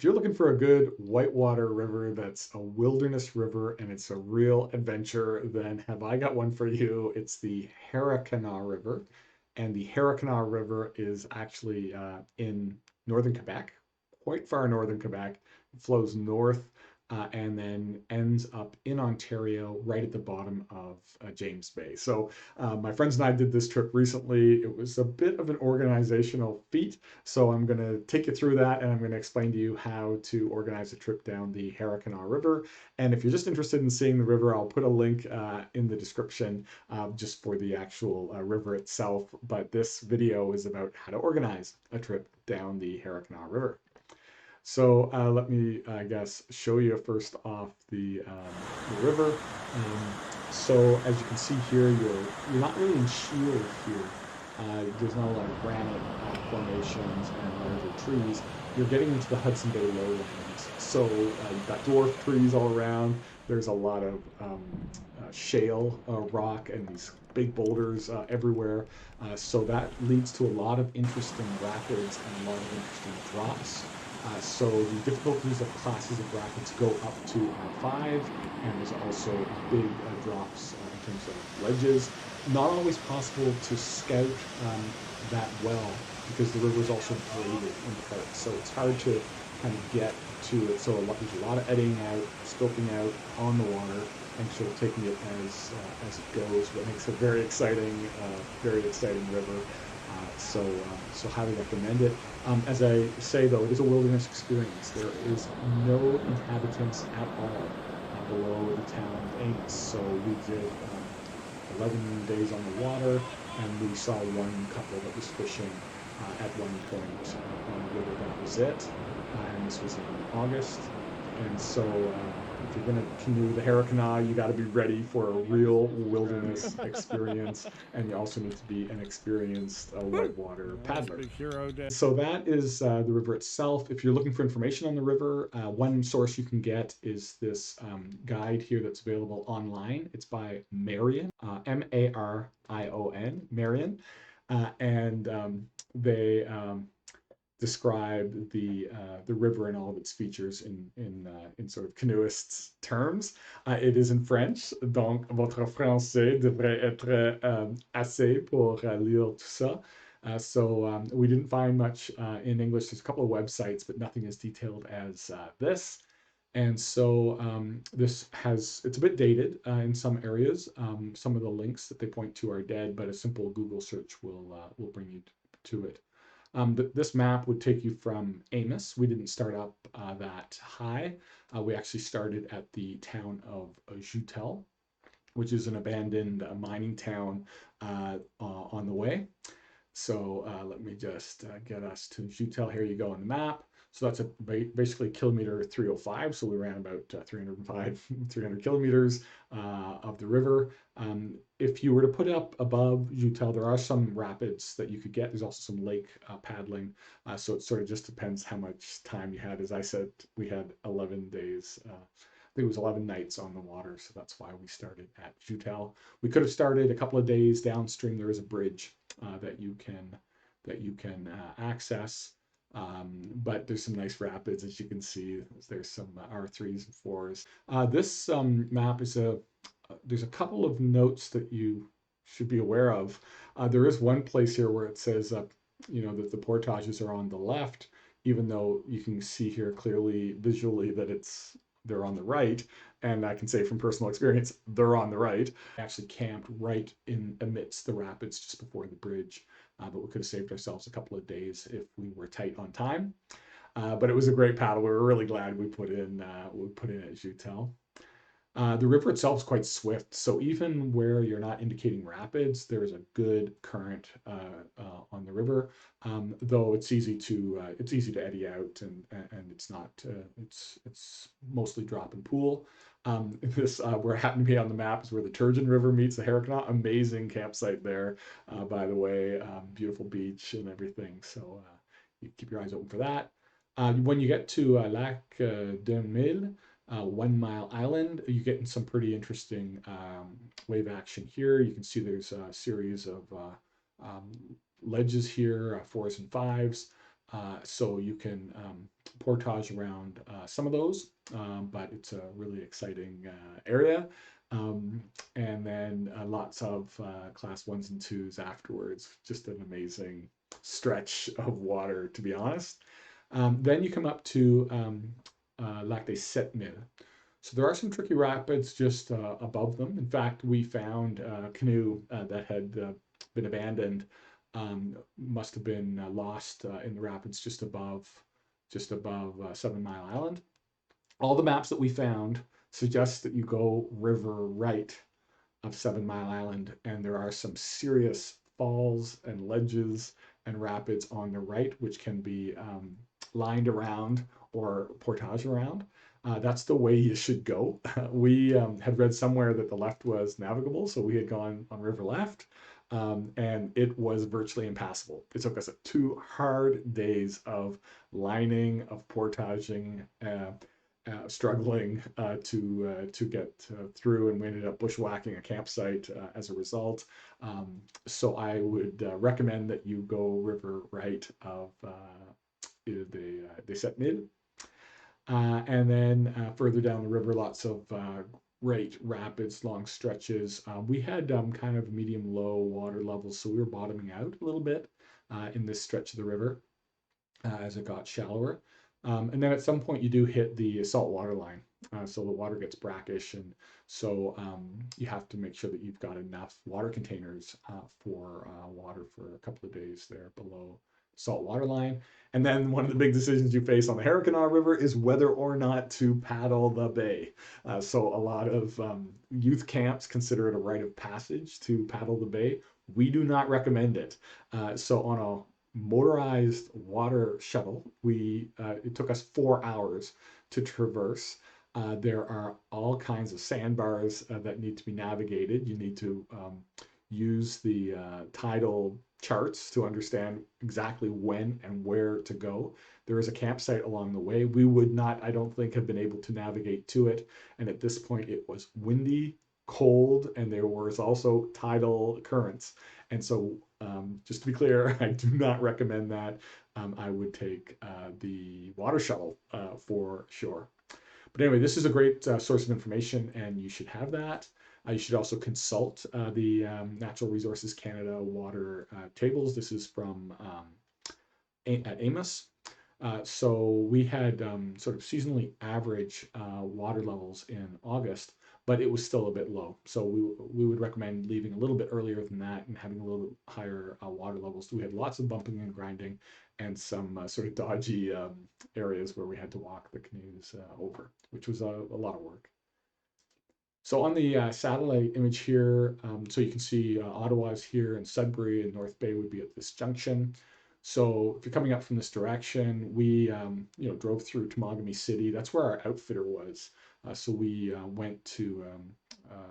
If you're looking for a good whitewater river that's a wilderness river and it's a real adventure, then have I got one for you. It's the Harricana River. And the Harricana River is actually in northern Quebec, quite far northern Quebec. It flows north and then ends up in Ontario, right at the bottom of James Bay. So my friends and I did this trip recently. It was a bit of an organizational feat. So I'm going to take you through that and I'm going to explain to you how to organize a trip down the Harricana River. And if you're just interested in seeing the river, I'll put a link in the description just for the actual river itself. But this video is about how to organize a trip down the Harricana River. So let me, I guess, show you first off the river. So as you can see here, you're not really in shield here. There's not a lot of granite formations and larger trees. You're getting into the Hudson Bay lowlands. So you've got dwarf trees all around. There's a lot of shale rock and these big boulders everywhere. So that leads to a lot of interesting rapids and a lot of interesting drops. So the difficulties of classes of rapids go up to R5, and there's also big drops in terms of ledges. Not always possible to scout that well because the river is also braided in parts, so it's hard to kind of get to it. So there's a lot of eddying out, scoping out on the water, and sort of taking it as it goes. What makes it very exciting river. So highly recommend it. As I say though, it is a wilderness experience. There is no inhabitants at all below the town of Amos. So we did 11 days on the water, and we saw one couple that was fishing at one point on the river. That was it, and this was in August. And so if you're going to canoe the Harricana, you got to be ready for a real wilderness experience, and you also need to be an experienced whitewater paddler. So that is the river itself. If you're looking for information on the river, one source you can get is this guide here that's available online. It's by Marion, Marion, Marion, and they describe the river and all of its features in sort of canoeists terms. It is in French, donc votre français devrait être assez pour lire tout ça. So we didn't find much in English. There's a couple of websites, but nothing as detailed as this. And so it's a bit dated in some areas. Some of the links that they point to are dead, but a simple Google search will bring you to it. This map would take you from Amos. We didn't start up that high. We actually started at the town of Joutel, which is an abandoned mining town on the way. So let me just get us to Joutel. Here you go on the map. So that's basically kilometer 305. So we ran about 300 kilometers of the river. If you were to put it up above Joutel, there are some rapids that you could get. There's also some lake paddling. So it sort of just depends how much time you had. As I said, we had 11 days. I think it was 11 nights on the water. So that's why we started at Joutel. We could have started a couple of days downstream. There is a bridge that you can access. But there's some nice rapids, as you can see. There's some R3s and 4s. This map is there's a couple of notes that you should be aware of. There is one place here where it says, that the portages are on the left, even though you can see here clearly visually that they're on the right. And I can say from personal experience, they're on the right. I actually camped right in amidst the rapids just before the bridge. But we could have saved ourselves a couple of days if we were tight on time. But it was a great paddle. We were really glad we put in at Joutel. The river itself is quite swift, so even where you're not indicating rapids, there's a good current on the river. Though it's easy to eddy out, and it's not it's mostly drop and pool. This where it happened to be on the map is where the Turgeon River meets the Harricana. Amazing campsite there, by the way. Beautiful beach and everything. So you keep your eyes open for that. When you get to Lac de Mille, 1 Mile Island, you get some pretty interesting wave action here. You can see there's a series of ledges here, 4s and 5s. So you can portage around some of those, but it's a really exciting area. Um, and then lots of class ones and twos afterwards. Just an amazing stretch of water, to be honest. Then you come up to Lac des Sept Mille. So there are some tricky rapids just above them. In fact, we found a canoe that had been abandoned, must have been lost in the rapids just above 7 Mile Island. All the maps that we found suggest that you go river right of 7 Mile Island, and there are some serious falls and ledges and rapids on the right, which can be lined around or portage around. That's the way you should go. We had read somewhere that the left was navigable, so we had gone on river left, and it was virtually impassable. It took us 2 hard days of lining, of portaging, struggling to get through, and we ended up bushwhacking a campsite as a result. So I would recommend that you go river right of the Sept Mille. And then further down the river, lots of great rapids, long stretches. We had kind of medium-low water levels, so we were bottoming out a little bit in this stretch of the river as it got shallower. And then at some point you do hit the salt water line. So the water gets brackish, and so you have to make sure that you've got enough water containers for water for a couple of days there below salt water line. And then one of the big decisions you face on the Harricana River is whether or not to paddle the bay. So a lot of youth camps consider it a rite of passage to paddle the bay. We do not recommend it. So on a motorized water shuttle, it took us 4 hours to traverse. There are all kinds of sandbars that need to be navigated. You need to use the tidal charts to understand exactly when and where to go. There is a campsite along the way. We would not, I don't think, have been able to navigate to it. And at this point, it was windy, cold, and there was also tidal currents. And so, just to be clear, I do not recommend that. I would take the water shuttle for sure. But anyway, this is a great source of information, and you should have that. You should also consult the Natural Resources Canada water tables. This is from at Amos. So we had sort of seasonally average water levels in August, but it was still a bit low. So we would recommend leaving a little bit earlier than that and having a little bit higher water levels. We had lots of bumping and grinding and some sort of dodgy areas where we had to walk the canoes over, which was a lot of work. So on the satellite image here, so you can see Ottawa's here, and Sudbury and North Bay would be at this junction. So if you're coming up from this direction, we drove through Temagami City. That's where our outfitter was. So we went to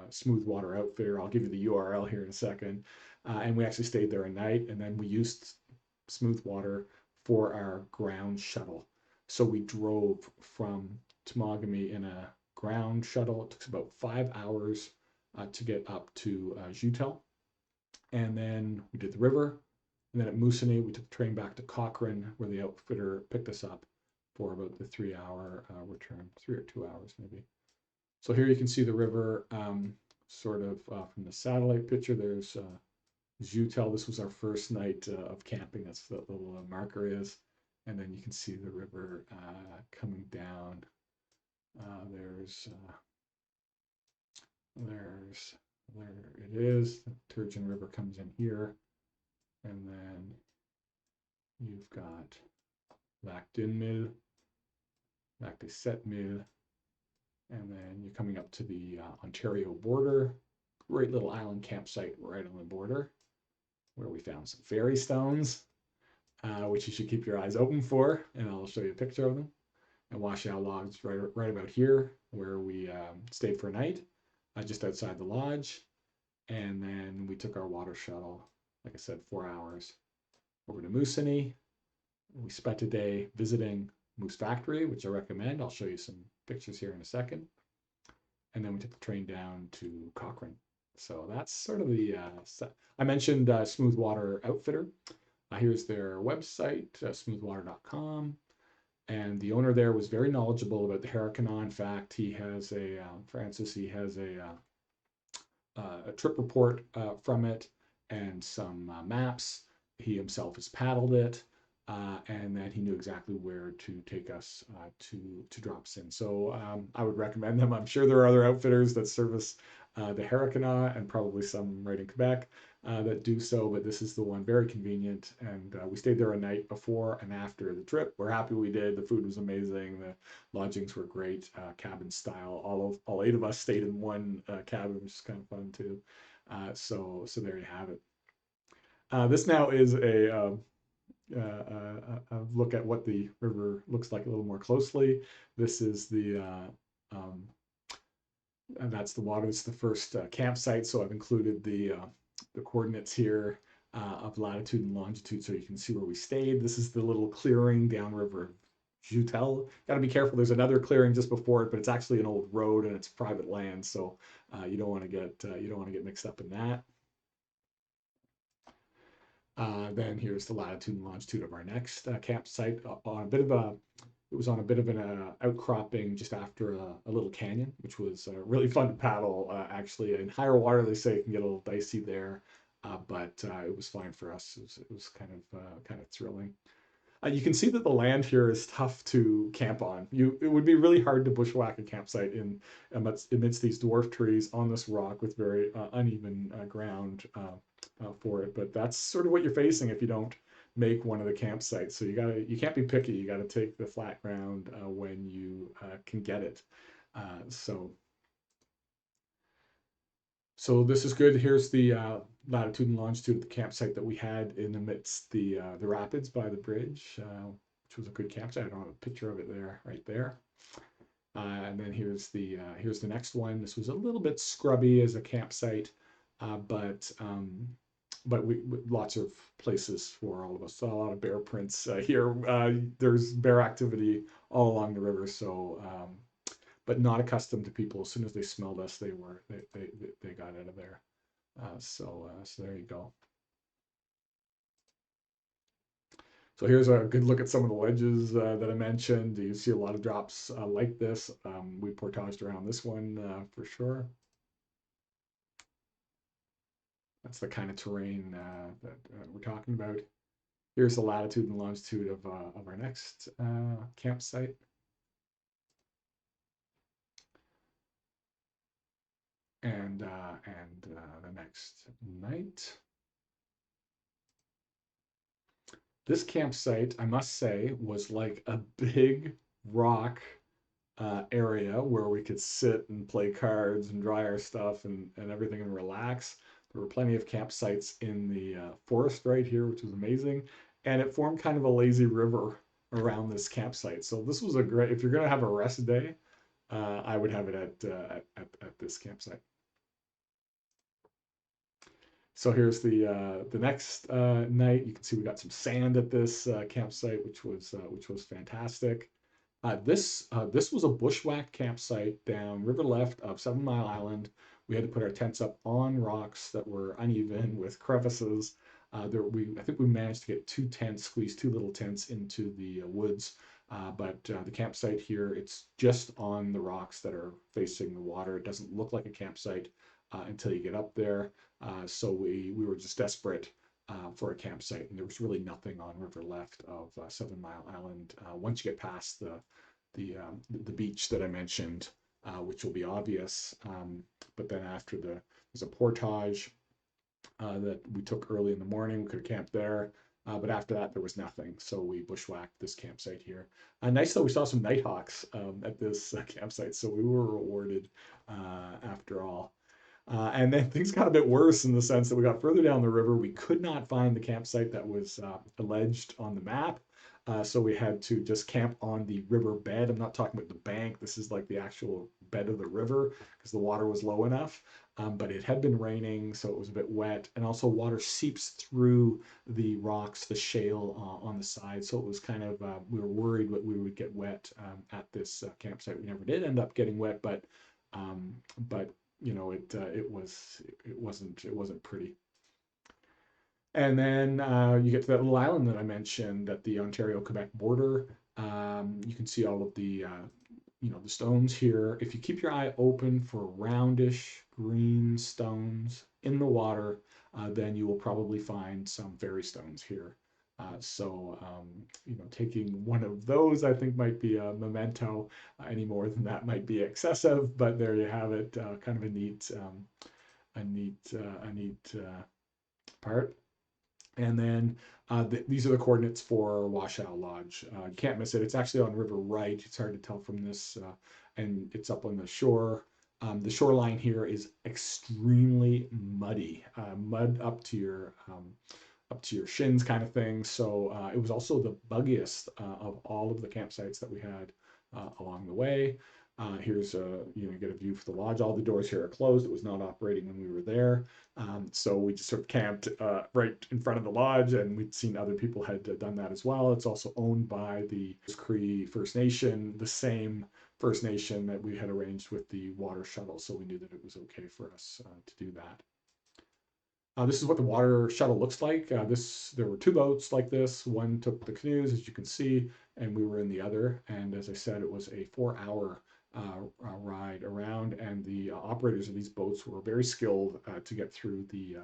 Smooth Water Outfitter. I'll give you the URL here in a second. And we actually stayed there a night, and then we used Smooth Water for our ground shuttle. So we drove from Temagami in a ground shuttle. It took about 5 hours to get up to Jutel. And then we did the river. And then at Moosonee, we took the train back to Cochrane, where the outfitter picked us up for about the 3-hour return, 3 or 2 hours maybe. So here you can see the river sort of from the satellite picture. There's Jutel. This was our first night of camping. That's what that little marker is. And then you can see the river coming down. There it is. The Turgeon River comes in here. And then you've got Lac d'une Mille, Lac des Sept Mille, and then you're coming up to the Ontario border. Great little island campsite right on the border, where we found some fairy stones, which you should keep your eyes open for, and I'll show you a picture of them. And Washoe Lodge right about here, where we stayed for a night, just outside the lodge. And then we took our water shuttle, like I said, 4 hours over to Moosonee. We spent a day visiting Moose Factory, which I recommend. I'll show you some pictures here in a second. And then we took the train down to Cochrane. So that's sort of the, I mentioned Smooth Water Outfitter. Here's their website, smoothwater.com. And the owner there was very knowledgeable about the Harricana. In fact, he has Francis, he has a trip report from it and some maps. He himself has paddled it, and then he knew exactly where to take us to drops in. So I would recommend them. I'm sure there are other outfitters that service the Harricana and probably some right in Quebec that do so, but this is the one, very convenient. And we stayed there a night before and after the trip. We're happy we did. The food was amazing. The lodgings were great, cabin style. All eight of us stayed in one cabin, which is kind of fun too. So there you have it. This now is a look at what the river looks like a little more closely. This is and that's the water. It's the first campsite, so I've included the coordinates here of latitude and longitude so you can see where we stayed. This is the little clearing downriver Jutel. Got to be careful. There's another clearing just before it, but it's actually an old road and it's private land, so you don't want to get mixed up in that. Then here's the latitude and longitude of our next campsite on a bit of a. It was on a bit of an outcropping just after a little canyon, which was really fun to paddle. Actually, in higher water, they say it can get a little dicey there, but it was fine for us. It was kind of thrilling. You can see that the land here is tough to camp on. It would be really hard to bushwhack a campsite amidst these dwarf trees on this rock with very uneven ground for it. But that's sort of what you're facing if you don't make one of the campsites. So you can't be picky. You gotta take the flat ground when you can get it. So so this is good. Here's the latitude and longitude of the campsite that we had in amidst the rapids by the bridge, which was a good campsite. I don't have a picture of it there, right there. And then here's the next one. This was a little bit scrubby as a campsite, but we lots of places for all of us. Saw a lot of bear prints here. There's bear activity all along the river, so but not accustomed to people. As soon as they smelled us, they got out of there. So there you go. So here's a good look at some of the ledges that I mentioned. You see a lot of drops like this. We portaged around this one for sure. That's the kind of terrain that we're talking about. Here's the latitude and longitude of our next campsite. And the next night. This campsite, I must say, was like a big rock area where we could sit and play cards and dry our stuff and everything and relax. There were plenty of campsites in the forest right here, which was amazing. And it formed kind of a lazy river around this campsite. So this was a great, if you're going to have a rest day, I would have it at this campsite. So here's the next night. You can see we got some sand at this campsite, which was fantastic. This was a bushwhack campsite down river left of 7 Mile Island. We had to put our tents up on rocks that were uneven with crevices. I think we managed to get squeeze two little tents into the woods. But the campsite here, it's just on the rocks that are facing the water. It doesn't look like a campsite until you get up there. So we were just desperate for a campsite, and there was really nothing on river left of 7 Mile Island. Once you get past the beach that I mentioned, which will be obvious, but then after there's a portage that we took early in the morning. We could have camped there. But after that, there was nothing. So we bushwhacked this campsite here. Nice though, we saw some nighthawks at this campsite. So we were rewarded after all. And then things got a bit worse in the sense that we got further down the river. We could not find the campsite that was alleged on the map. So we had to just camp on the river bed. I'm not talking about the bank. This is like the actual bed of the river because the water was low enough. But it had been raining, so it was a bit wet. And also water seeps through the rocks, the shale on the side. So it was kind of, we were worried that we would get wet at this campsite. We never did end up getting wet, but you know, it wasn't pretty. And then you get to that little island that I mentioned at the Ontario-Quebec border. You can see all of the the stones here. If you keep your eye open for roundish green stones in the water, then you will probably find some fairy stones here. Taking one of those, I think, might be a memento. Any more than that might be excessive, but there you have it. Kind of a neat part. And then these are the coordinates for Washoe Lodge. You can't miss it. It's actually on River Right. It's hard to tell from this, and it's up on the shore. The shoreline here is extremely muddy, mud up to your shins kind of thing. So it was also the buggiest of all of the campsites that we had along the way. Here's you get a view for the lodge. All the doors here are closed. It was not operating when we were there. So we just sort of camped right in front of the lodge, and we'd seen other people had done that as well. It's also owned by the Cree First Nation, the same First Nation that we had arranged with the water shuttle. So we knew that it was okay for us to do that. This is what the water shuttle looks like. There were two boats like this. One took the canoes, as you can see, and we were in the other. And as I said, it was a 4-hour ride around, and the operators of these boats were very skilled to get through the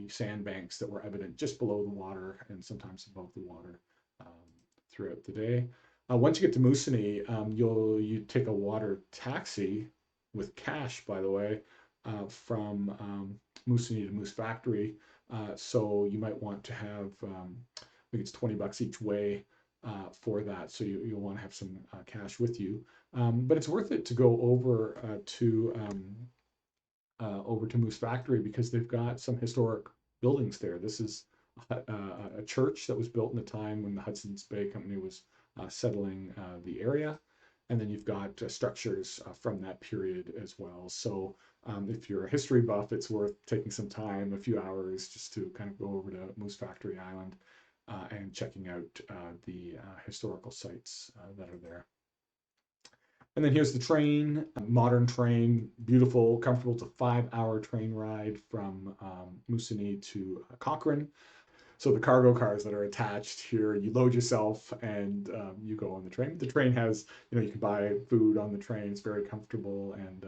sandbanks that were evident just below the water and sometimes above the water throughout the day. Once you get to Moosonee, you take a water taxi with cash, by the way, from Moosonee to Moose Factory. So you might want to have, I think it's $20 each way for that. So you'll want to have some cash with you. But it's worth it to go over to Moose Factory because they've got some historic buildings there. This is a church that was built in the time when the Hudson's Bay Company was settling the area. And then you've got structures from that period as well. So if you're a history buff, it's worth taking some time, a few hours, just to kind of go over to Moose Factory Island and checking out the historical sites that are there. And then here's the train, modern train, beautiful, comfortable. It's a 5-hour train ride from Moosonee to Cochrane. So the cargo cars that are attached here, you load yourself and you go on the train. The train has, you can buy food on the train. It's very comfortable, and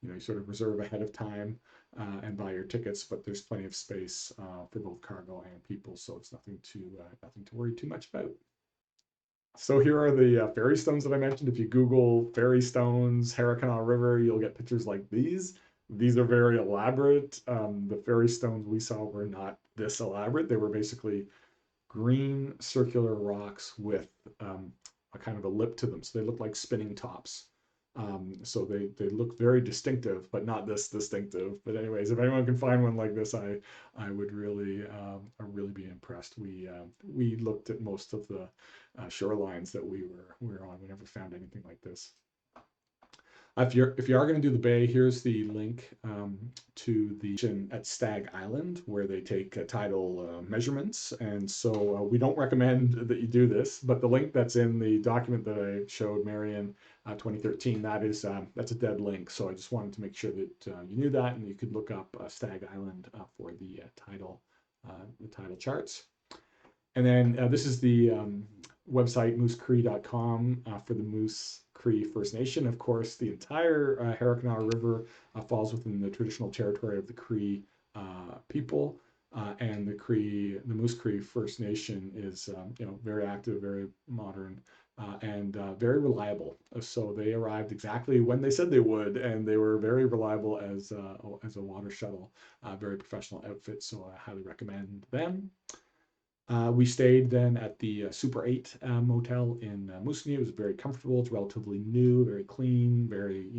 you sort of reserve ahead of time and buy your tickets. But there's plenty of space for both cargo and people, so it's nothing to worry too much about. So here are the fairy stones that I mentioned. If you Google fairy stones, Harricana River, you'll get pictures like these. These are very elaborate. The fairy stones we saw were not this elaborate. They were basically green circular rocks with a kind of a lip to them. So they look like spinning tops. So they look very distinctive, but not this distinctive. But anyways, if anyone can find one like this, I would really be impressed. We looked at most of the shorelines that we were on. We never found anything like this. If you are going to do the bay, here's the link to the at Stag Island where they take tidal measurements. And so we don't recommend that you do this, but the link that's in the document that I showed Marion 2013, that's a dead link. So I just wanted to make sure that you knew that, and you could look up Stag Island for the tidal charts. And then this is the website, moosecree.com, for the Moose Cree First Nation. Of course, the entire Harricana River falls within the traditional territory of the Cree people, and the Moose Cree First Nation is very active, very modern, and very reliable. So they arrived exactly when they said they would, and they were very reliable as a water shuttle, very professional outfit. So I highly recommend them. We stayed then at the Super 8 motel in Moosonee. It was very comfortable. It's relatively new, very clean, very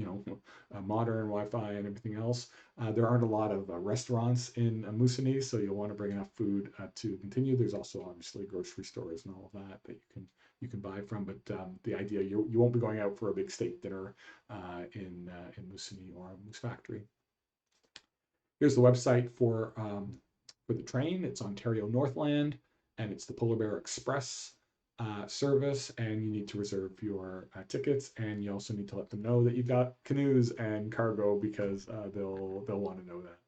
modern Wi-Fi and everything else. There aren't a lot of restaurants in Moosonee, so you'll want to bring enough food to continue. There's also obviously grocery stores and all of that you can buy from. But the idea, you won't be going out for a big steak dinner in Moosonee or Moose Factory. Here's the website for the train. It's Ontario Northland, and it's the Polar Bear Express service, and you need to reserve your tickets, and you also need to let them know that you've got canoes and cargo because they'll want to know that.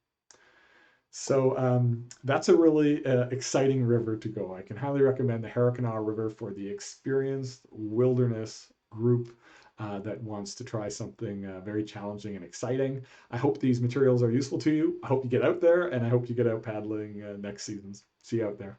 So that's a really exciting river to go. I can highly recommend the Harricana River for the experienced wilderness group that wants to try something very challenging and exciting. I hope these materials are useful to you. I hope you get out there, and I hope you get out paddling next season. See you out there.